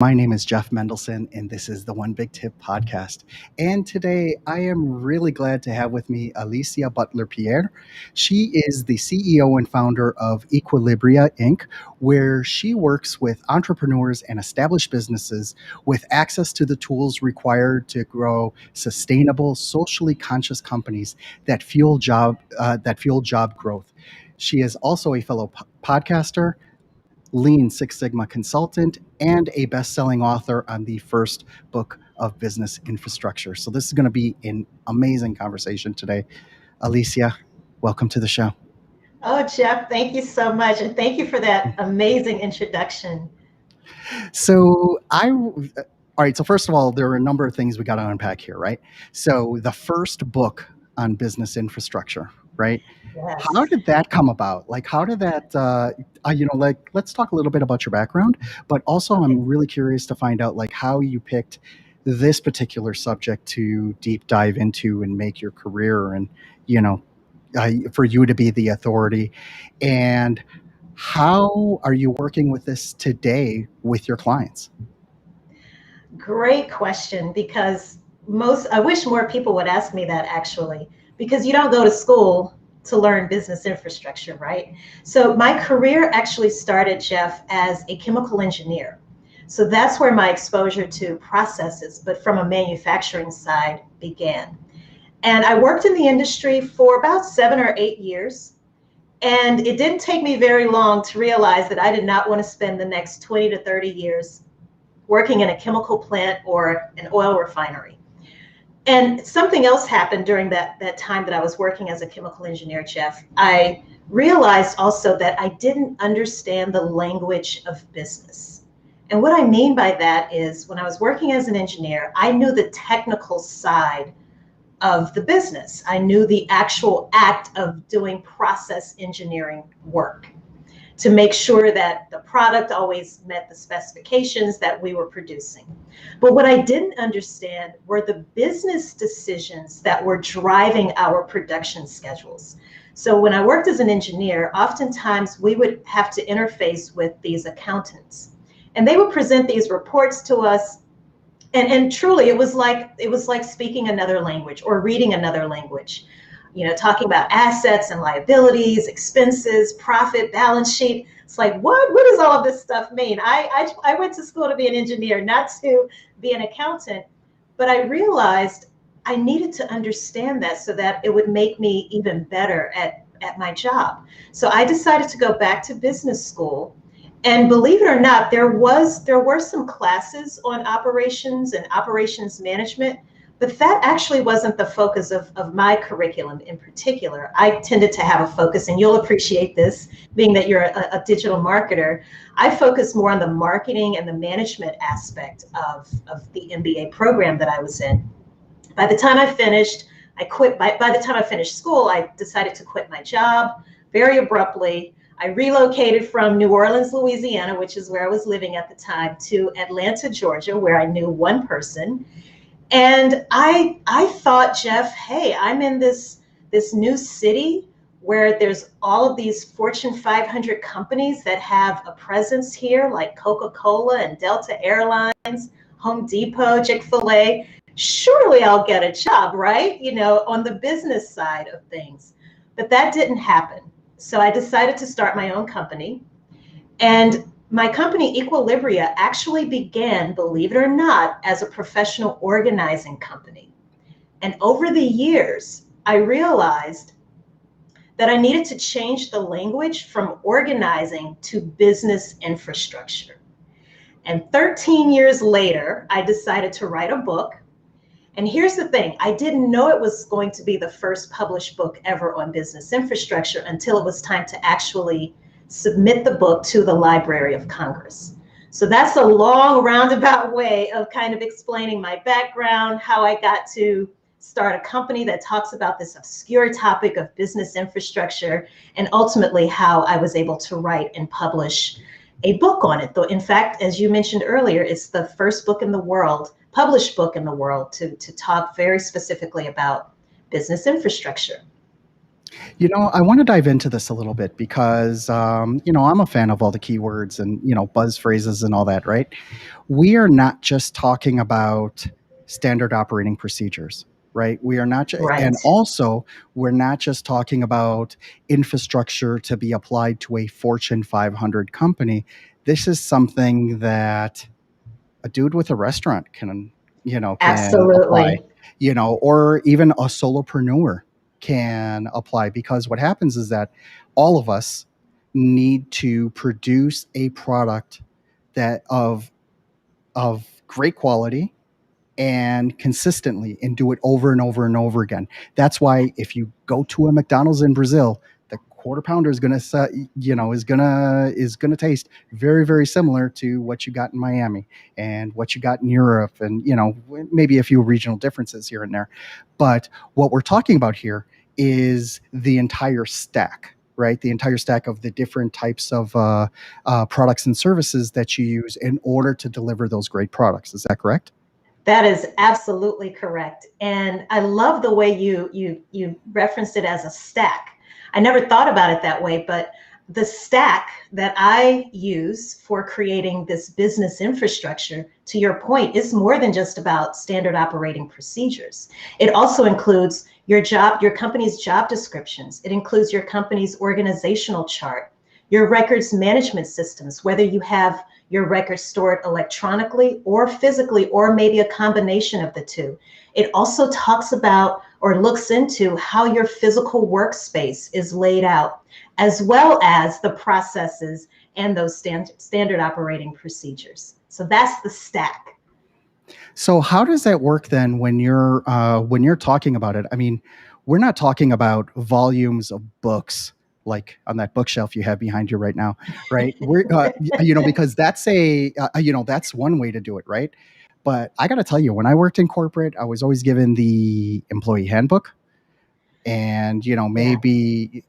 My name is Jeff Mendelson, and this is the One Big Tip podcast. And today I am really glad to have with me Alicia Butler Pierre. She is the CEO and founder of Equilibria Inc., where she works with entrepreneurs and established businesses with access to the tools required to grow sustainable, socially conscious companies that fuel job growth. She is also a fellow podcaster, Lean Six Sigma consultant, and a best-selling author on the first book of business infrastructure. So this is going to be an amazing conversation today. Alicia, welcome to the show. Oh, Jeff, thank you so much. And thank you for that amazing introduction. All right. So first of all, there are a number of things we got to unpack here, right? So the first book on business infrastructure, right? Yes. How did that come about? Like, how did that, let's talk a little bit about your background, but also I'm really curious to find out, like, how you picked this particular subject to deep dive into and make your career and, for you to be the authority. And how are you working with this today with your clients? Great question, because I wish more people would ask me that, actually, because you don't go to school to learn business infrastructure, right? So my career actually started, Jeff, as a chemical engineer. So that's where my exposure to processes, but from a manufacturing side, began. And I worked in the industry for about 7 or 8 years. And it didn't take me very long to realize that I did not want to spend the next 20 to 30 years working in a chemical plant or an oil refinery. And something else happened during that time that I was working as a chemical engineer, Jeff. I realized also that I didn't understand the language of business. And what I mean by that is, when I was working as an engineer, I knew the technical side of the business. I knew the actual act of doing process engineering work to make sure that the product always met the specifications that we were producing. But what I didn't understand were the business decisions that were driving our production schedules. So when I worked as an engineer, oftentimes we would have to interface with these accountants, and they would present these reports to us. And truly, it was like speaking another language or reading another language. Talking about assets and liabilities, expenses, profit, balance sheet. It's like, what does all of this stuff mean? I went to school to be an engineer, not to be an accountant, but I realized I needed to understand that so that it would make me even better at my job. So I decided to go back to business school. And believe it or not, there were some classes on operations and operations management, but that actually wasn't the focus of my curriculum in particular. I tended to have a focus, and you'll appreciate this, being that you're a digital marketer. I focused more on the marketing and the management aspect of the MBA program that I was in. By the time I finished, I quit. By the time I finished school, I decided to quit my job very abruptly. I relocated from New Orleans, Louisiana, which is where I was living at the time, to Atlanta, Georgia, where I knew one person. And I thought, Jeff, hey, I'm in this new city where there's all of these Fortune 500 companies that have a presence here, like Coca-Cola and Delta Airlines, Home Depot, Chick-fil-A. Surely I'll get a job, right? On the business side of things. But that didn't happen. So I decided to start my own company. And my company, Equilibria, actually began, believe it or not, as a professional organizing company. And over the years, I realized that I needed to change the language from organizing to business infrastructure. And 13 years later, I decided to write a book. And here's the thing, I didn't know it was going to be the first published book ever on business infrastructure until it was time to actually submit the book to the Library of Congress. So that's a long roundabout way of kind of explaining my background, how I got to start a company that talks about this obscure topic of business infrastructure, and ultimately how I was able to write and publish a book on it. Though, in fact, as you mentioned earlier, it's the first book in the world, published book in the world, to talk very specifically about business infrastructure. I want to dive into this a little bit because, I'm a fan of all the keywords and, buzz phrases and all that, right? We are not just talking about standard operating procedures, right? We are not, Right. and also we're not just talking about infrastructure to be applied to a Fortune 500 company. This is something that a dude with a restaurant can apply, Absolutely. or even a solopreneur can apply, because what happens is that all of us need to produce a product that of great quality and consistently, and do it over and over and over again. That's why if you go to a McDonald's in Brazil, the quarter pounder is going to is going to taste very, very similar to what you got in Miami and what you got in Europe, and maybe a few regional differences here and there. But what we're talking about here is the entire stack, right? The entire stack of the different types of products and services that you use in order to deliver those great products. Is that correct? That is absolutely correct. And I love the way you referenced it as a stack. I never thought about it that way, but the stack that I use for creating this business infrastructure, to your point, is more than just about standard operating procedures. It also includes your company's job descriptions. It includes your company's organizational chart, your records management systems, whether you have your records stored electronically or physically, or maybe a combination of the two. It also talks about or looks into how your physical workspace is laid out, as well as the processes and those standard operating procedures. So that's the stack. So how does that work then when you're talking about it? I mean, we're not talking about volumes of books like on that bookshelf you have behind you right now, right? We're because that's one way to do it, right? But I got to tell you, when I worked in corporate, I was always given the employee handbook, and Yeah. maybe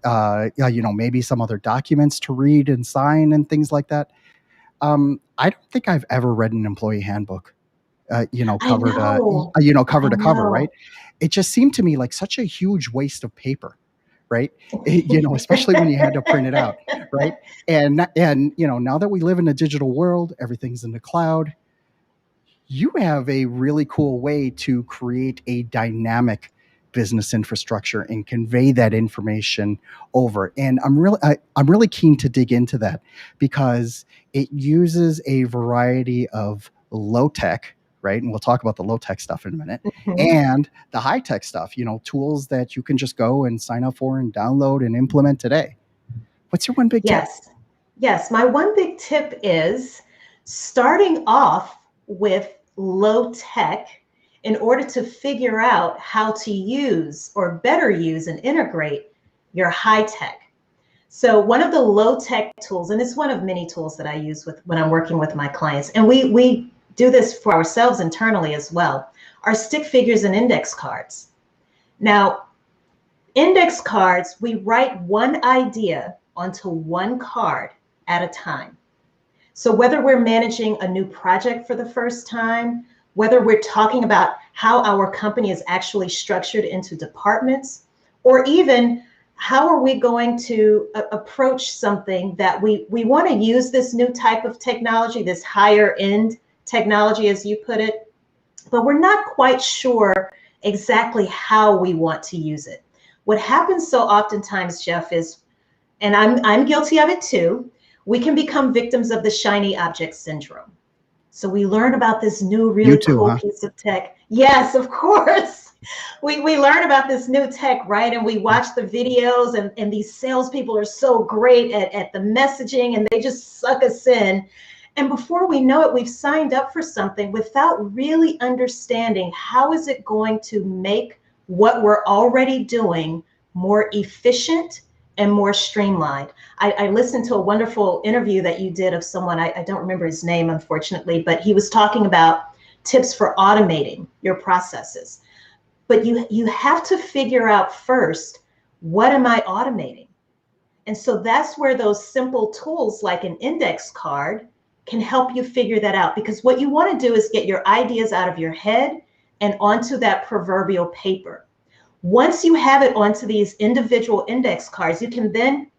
some other documents to read and sign and things like that. I don't think I've ever read an employee handbook, I know. cover I to cover, right? know. It just seemed to me like such a huge waste of paper, right? Especially when you had to print it out, right? And now that we live in a digital world, everything's in the cloud. You have a really cool way to create a dynamic business infrastructure and convey that information over. And I'm really keen to dig into that, because it uses a variety of low tech, right? And we'll talk about the low tech stuff in a minute, Mhm. and the high tech stuff, tools that you can just go and sign up for and download and implement today. What's your one big tip? Yes. Yes. My one big tip is starting off with low tech in order to figure out how to use or better use and integrate your high tech. So one of the low tech tools, and it's one of many tools that I use with when I'm working with my clients, and we do this for ourselves internally as well, are stick figures and index cards. Now, index cards, we write one idea onto one card at a time. So whether we're managing a new project for the first time, whether we're talking about how our company is actually structured into departments, or even how are we going to approach something that we want to use this new type of technology, this higher end technology, as you put it, but we're not quite sure exactly how we want to use it. What happens so oftentimes, Jeff, is, and I'm guilty of it too, we can become victims of the shiny object syndrome. So we learn about this new You really too, cool huh? piece of tech. Yes, of course. We learn about this new tech, right? And we watch the videos, and these salespeople are so great at the messaging, and they just suck us in. And before we know it, we've signed up for something without really understanding how is it going to make what we're already doing more efficient and more streamlined. I listened to a wonderful interview that you did of someone, I don't remember his name, unfortunately, but he was talking about tips for automating your processes. But you have to figure out first, what am I automating? And so that's where those simple tools like an index card can help you figure that out. Because what you want to do is get your ideas out of your head and onto that proverbial paper. Once you have it onto these individual index cards, you can then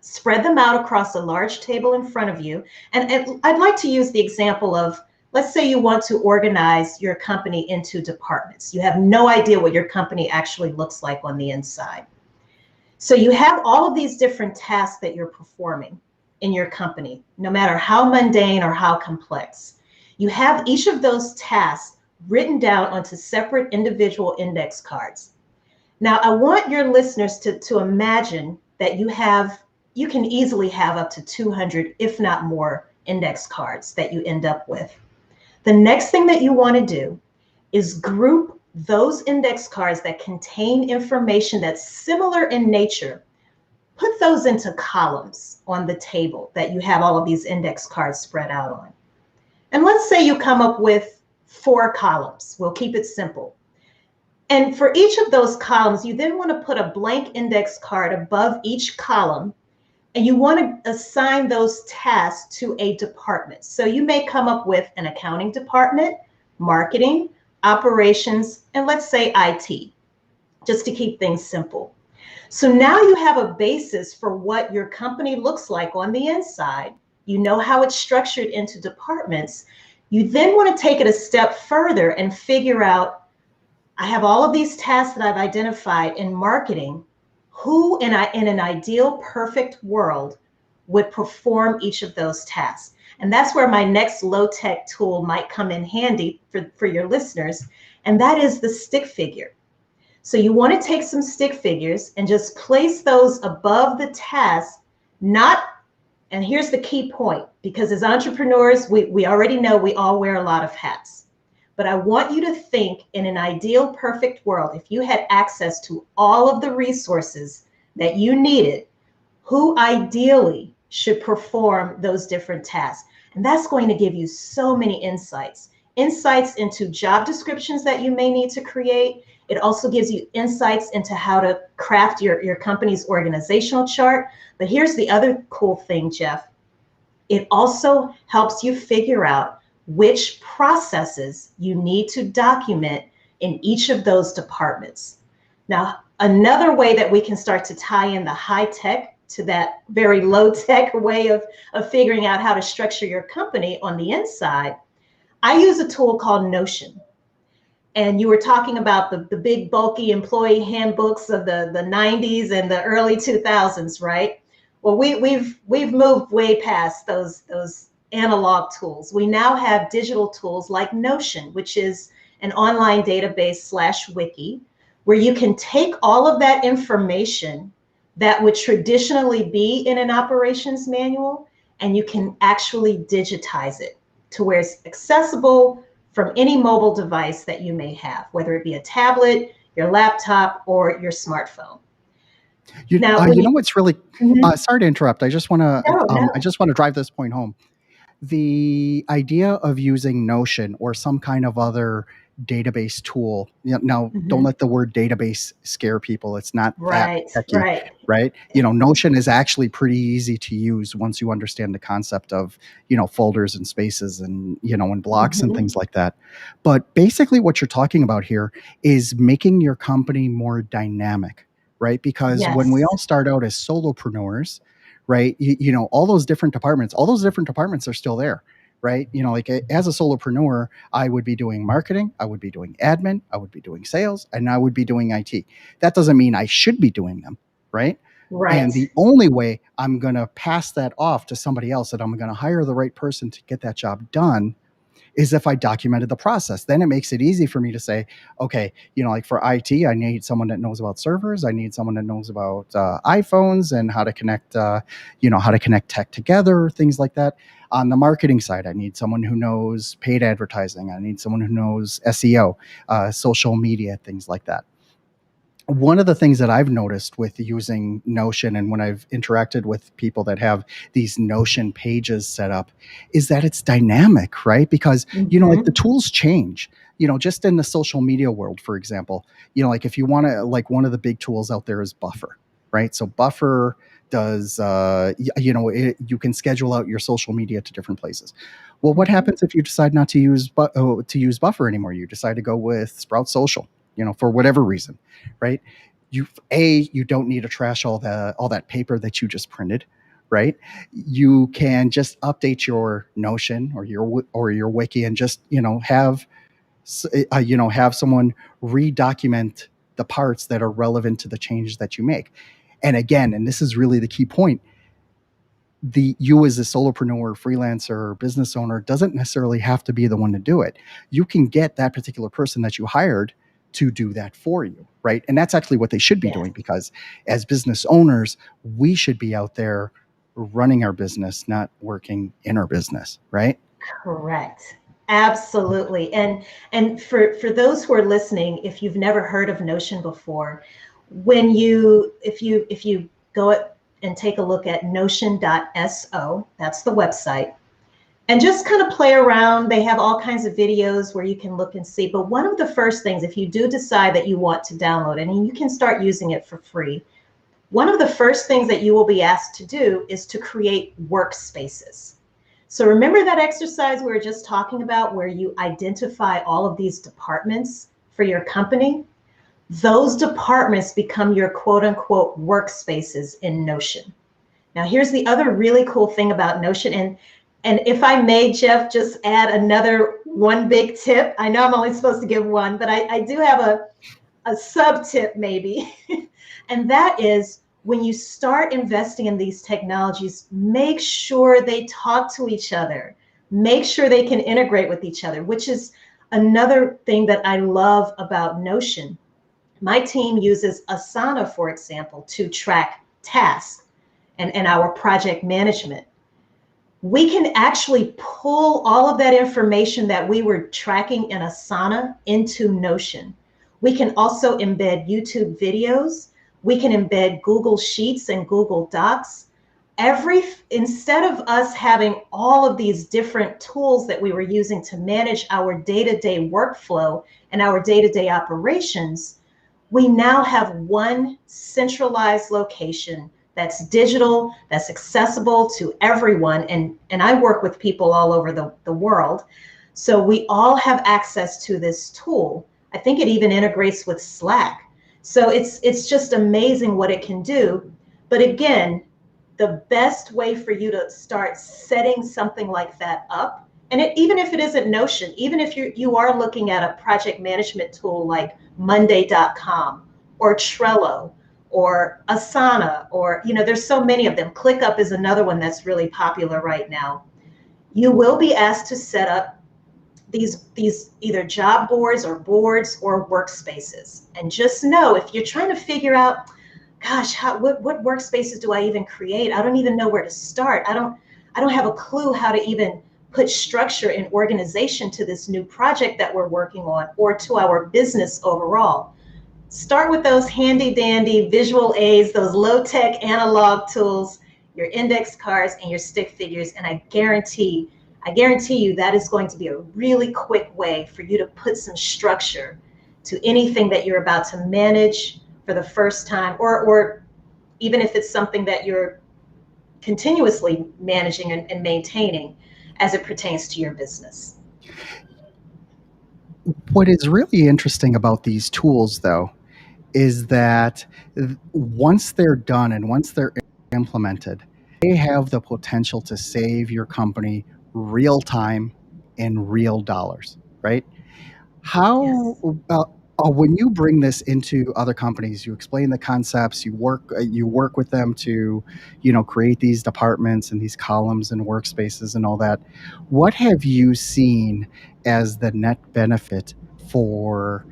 spread them out across a large table in front of you. And I'd like to use the example of, let's say you want to organize your company into departments. You have no idea what your company actually looks like on the inside. So you have all of these different tasks that you're performing in your company, no matter how mundane or how complex. You have each of those tasks written down onto separate individual index cards. Now, I want your listeners to imagine that you can easily have up to 200, if not more, index cards that you end up with. The next thing that you want to do is group those index cards that contain information that's similar in nature. Put those into columns on the table that you have all of these index cards spread out on. And let's say you come up with 4 columns. We'll keep it simple. And for each of those columns, you then want to put a blank index card above each column, and you want to assign those tasks to a department. So you may come up with an accounting department, marketing, operations, and let's say IT, just to keep things simple. So now you have a basis for what your company looks like on the inside. You know how it's structured into departments. You then want to take it a step further and figure out, I have all of these tasks that I've identified in marketing. Who in an ideal, perfect world would perform each of those tasks? And that's where my next low-tech tool might come in handy for your listeners, and that is the stick figure. So you want to take some stick figures and just place those above the task, and here's the key point, because as entrepreneurs, we already know we all wear a lot of hats. But I want you to think, in an ideal, perfect world, if you had access to all of the resources that you needed, who ideally should perform those different tasks? And that's going to give you so many insights into job descriptions that you may need to create. It also gives you insights into how to craft your company's organizational chart. But here's the other cool thing, Jeff. It also helps you figure out which processes you need to document in each of those departments. Now, another way that we can start to tie in the high tech to that very low tech way of figuring out how to structure your company on the inside, I use a tool called Notion. And you were talking about the big bulky employee handbooks of the 90s and the early 2000s, right? Well, we've moved way past those analog tools. We now have digital tools like Notion, which is an online database / wiki, where you can take all of that information that would traditionally be in an operations manual, and you can actually digitize it to where it's accessible from any mobile device that you may have, whether it be a tablet, your laptop, or your smartphone. You know what's really Mhm. sorry to interrupt. I just want to I No. just want to drive this point home. The idea of using Notion or some kind of other database tool. Now, don't Mhm. let the word database scare people. It's not that Right, techy, right. right? Notion is actually pretty easy to use once you understand the concept of, folders and spaces and blocks and things Mhm. like that. But basically what you're talking about here is making your company more dynamic, right? Because when we Yes. all start out as solopreneurs, right, all those different departments are still there, right? Like as a solopreneur, I would be doing marketing, I would be doing admin, I would be doing sales, and I would be doing IT. That doesn't mean I should be doing them, right? And Right. the only way I'm going to pass that off to somebody else, that I'm going to hire the right person to get that job done, is if I documented the process. Then it makes it easy for me to say, okay, like for IT, I need someone that knows about servers. I need someone that knows about iPhones and how to connect, how to connect tech together, things like that. On the marketing side, I need someone who knows paid advertising. I need someone who knows SEO, social media, things like that. One of the things that I've noticed with using Notion and when I've interacted with people that have these Notion pages set up is that it's dynamic, right? Because, like the Mhm. tools change, just in the social media world, for example, like if you want to, like one of the big tools out there is Buffer, right? So Buffer does, you can schedule out your social media to different places. Well, what Mhm. happens if you decide not to use Buffer anymore? You decide to go with Sprout Social. for whatever reason, right? You don't need to trash all that paper that you just printed, right? You can just update your Notion or your wiki and just have someone redocument the parts that are relevant to the changes that you make. And again, and this is really the key point, you as a solopreneur, freelancer, business owner doesn't necessarily have to be the one to do it. You can get that particular person that you hired to do that for you, right? And that's actually what they should be Yes. doing, because as business owners, we should be out there running our business, not working in our business, right? Correct. Absolutely. And for those who are listening, if you've never heard of Notion before, if you go and take a look at notion.so, that's the website, and just kind of play around. They have all kinds of videos where you can look and see. But one of the first things, if you do decide that you want to download it, and you can start using it for free, one of the first things that you will be asked to do is to create workspaces. So remember that exercise we were just talking about where you identify all of these departments for your company? Those departments become your quote unquote workspaces in Notion. Now, here's the other really cool thing about Notion. And if I may, Jeff, just add another one big tip. I know I'm only supposed to give one, but I do have a sub tip maybe. And that is, when you start investing in these technologies, make sure they talk to each other. Make sure they can integrate with each other, which is another thing that I love about Notion. My team uses Asana, for example, to track tasks and our project management. We can actually pull all of that information that we were tracking in Asana into Notion. We can also embed YouTube videos. We can embed Google Sheets and Google Docs. Instead of us having all of these different tools that we were using to manage our day-to-day workflow and our day-to-day operations, we now have one centralized location that's digital, that's accessible to everyone. And I work with people all over the world. So we all have access to this tool. I think it even integrates with Slack. So it's just amazing what it can do. But again, the best way for you to start setting something like that up, and even if it isn't Notion, even if you are looking at a project management tool like Monday.com or Trello or Asana, or there's so many of them. ClickUp is another one that's really popular right now. You will be asked to set up these either job boards or workspaces. And just know, if you're trying to figure out, gosh, what workspaces do I even create? I don't even know where to start. I don't have a clue how to even put structure and organization to this new project that we're working on or to our business overall. Start with those handy dandy visual aids, those low-tech analog tools, your index cards and your stick figures, and I guarantee you that is going to be a really quick way for you to put some structure to anything that you're about to manage for the first time, or even if it's something that you're continuously managing and maintaining as it pertains to your business. What is really interesting about these tools, though, is that once they're done and once they're implemented, they have the potential to save your company real time and real dollars, right? How Yes. when you bring this into other companies, you explain the concepts, you work with them to create these departments and these columns and workspaces and all that. What have you seen as the net benefit for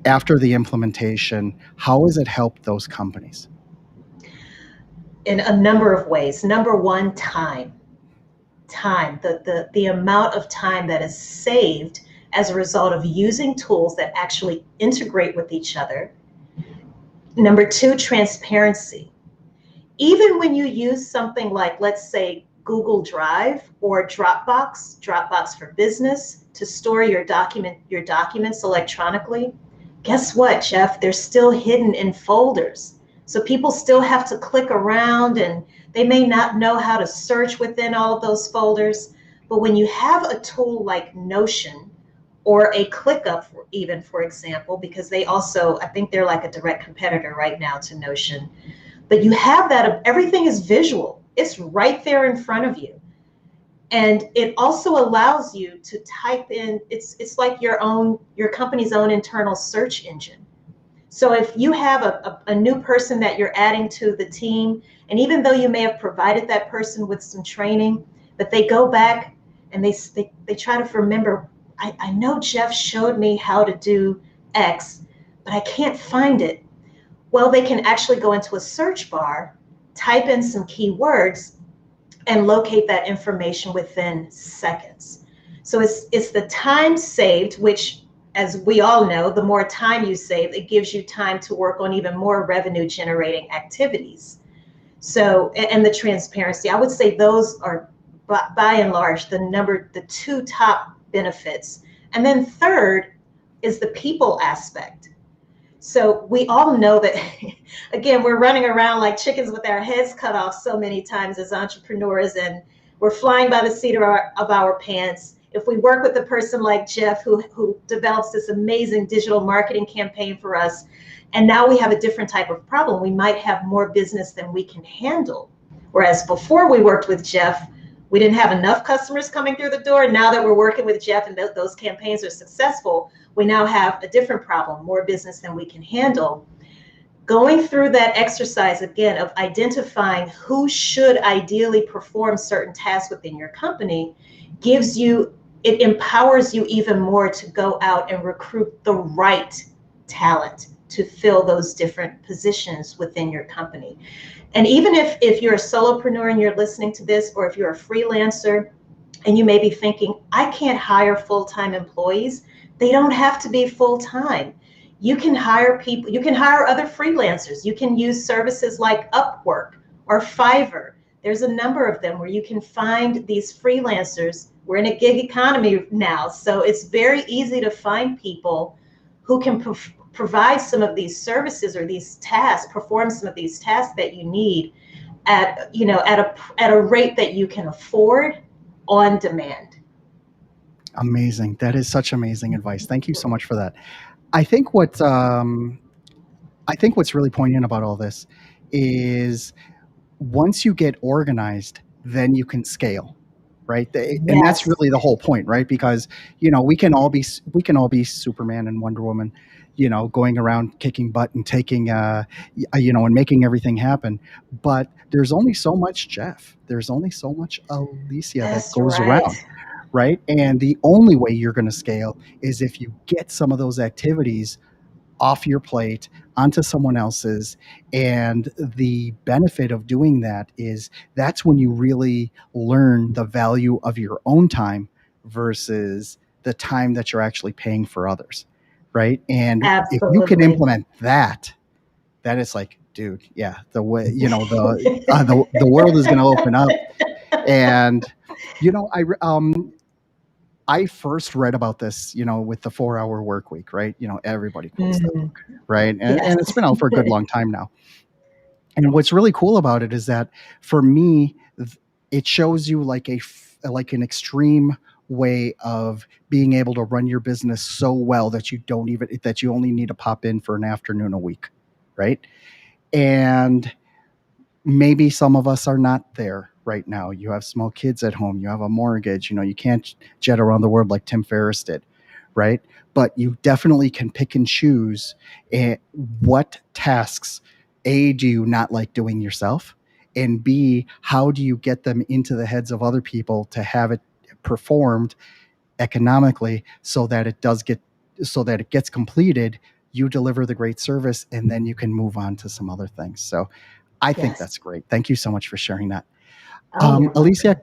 after the implementation? How has it helped those companies? In a number of ways. Number one, time, the amount of time that is saved as a result of using tools that actually integrate with each other. Number two, transparency. Even when you use something like, let's say, Google Drive or Dropbox for business, to store your documents electronically, guess what, Jeff? They're still hidden in folders. So people still have to click around and they may not know how to search within all of those folders. But when you have a tool like Notion or a ClickUp, even, for example, because they also, I think they're like a direct competitor right now to Notion. But you have that, everything is visual. It's right there in front of you. And it also allows you to type in, it's like your company's own internal search engine. So if you have a new person that you're adding to the team, and even though you may have provided that person with some training, but they go back and they try to remember, I know Jeff showed me how to do X, but I can't find it. Well, they can actually go into a search bar, type in some keywords, and locate that information within seconds. So it's the time saved, which, as we all know, the more time you save, it gives you time to work on even more revenue generating activities. So, and the transparency, I would say those are by and large the two top benefits. And then third is the people aspect. So we all know that, again, we're running around like chickens with our heads cut off so many times as entrepreneurs, and we're flying by the seat of our pants. If we work with a person like Jeff, who develops this amazing digital marketing campaign for us, and now we have a different type of problem, we might have more business than we can handle. Whereas before we worked with Jeff, we didn't have enough customers coming through the door. Now that we're working with Jeff and those campaigns are successful, we now have a different problem, more business than we can handle. Going through that exercise again of identifying who should ideally perform certain tasks within your company it empowers you even more to go out and recruit the right talent to fill those different positions within your company. And even if you're a solopreneur and you're listening to this, or if you're a freelancer and you may be thinking, I can't hire full-time employees, they don't have to be full-time. You can hire people, you can hire other freelancers. You can use services like Upwork or Fiverr. There's a number of them where you can find these freelancers. We're in a gig economy now, so it's very easy to find people who can provide some of these services or these tasks, perform some of these tasks that you need at a rate that you can afford on demand. Amazing. That is such amazing advice. Thank you so much for that. I think what I think what's really poignant about all this is once you get organized, then you can scale, right? And that's Yes, really the whole point, right? Because we can all be Superman and Wonder Woman, going around kicking butt and taking and making everything happen. But there's only so much Jeff. There's only so much Alicia that that's goes right. around, right? And the only way you're going to scale is if you get some of those activities off your plate onto someone else's. And the benefit of doing that is that's when you really learn the value of your own time versus the time that you're actually paying for others, right? And if you can Absolutely. implement that, that is like, dude, yeah, the way, the world is going to open up. And you know I first read about this, with the 4-hour work week, right? Everybody quotes that Mhm. book, right? Yes. And it's been out for a good long time now. And what's really cool about it is that for me, it shows you like an extreme way of being able to run your business so well that you only need to pop in for an afternoon a week, right? And maybe some of us are not there right now. You have small kids at home, you have a mortgage, you can't jet around the world like Tim Ferriss did, right? But you definitely can pick and choose what tasks, A, do you not like doing yourself? And B, how do you get them into the heads of other people to have it performed economically so that it gets completed, you deliver the great service, and then you can move on to some other things. So I think Yes. that's great. Thank you so much for sharing that. Oh, you're Alicia,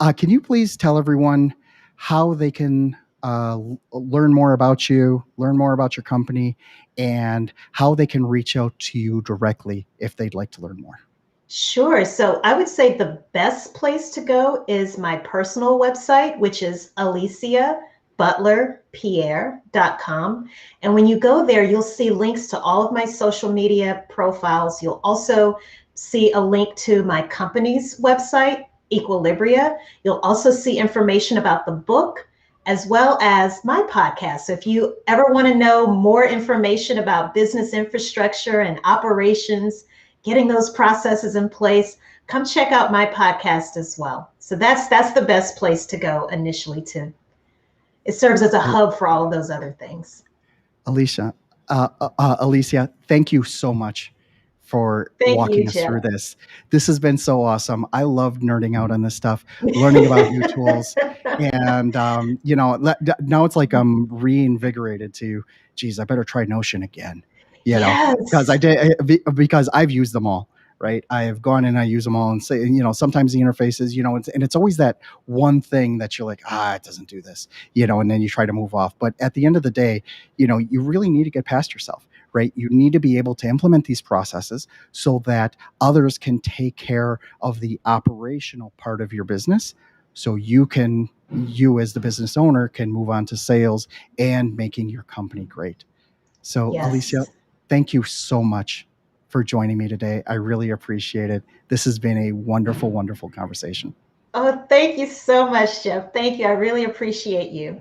welcome. can you please tell everyone how they can learn more about you, learn more about your company, and how they can reach out to you directly if they'd like to learn more? Sure. So I would say the best place to go is my personal website, which is aliciabutlerpierre.com. And when you go there, you'll see links to all of my social media profiles. You'll also see a link to my company's website, Equilibria. You'll also see information about the book as well as my podcast. So if you ever want to know more information about business infrastructure and operations, getting those processes in place, come check out my podcast as well. So that's the best place to go initially to. It serves as a hub for all of those other things. Alicia, Alicia, thank you so much for Thank you, walking us Jeff. through this. This has been so awesome. I love nerding out on this stuff, learning about new tools, and now it's like I'm reinvigorated to, geez, I better try Notion again. Because I Yes. did because I've used them all. Right, I've gone and I use them all, and say, sometimes the interfaces, and it's always that one thing that you're like, it doesn't do this, and then you try to move off. But at the end of the day, you really need to get past yourself, right? You need to be able to implement these processes so that others can take care of the operational part of your business. So you as the business owner can move on to sales and making your company great. So, Alicia, Yes. thank you so much for joining me today. I really appreciate it. This has been a wonderful, wonderful conversation. Oh, thank you so much, Jeff. Thank you. I really appreciate you.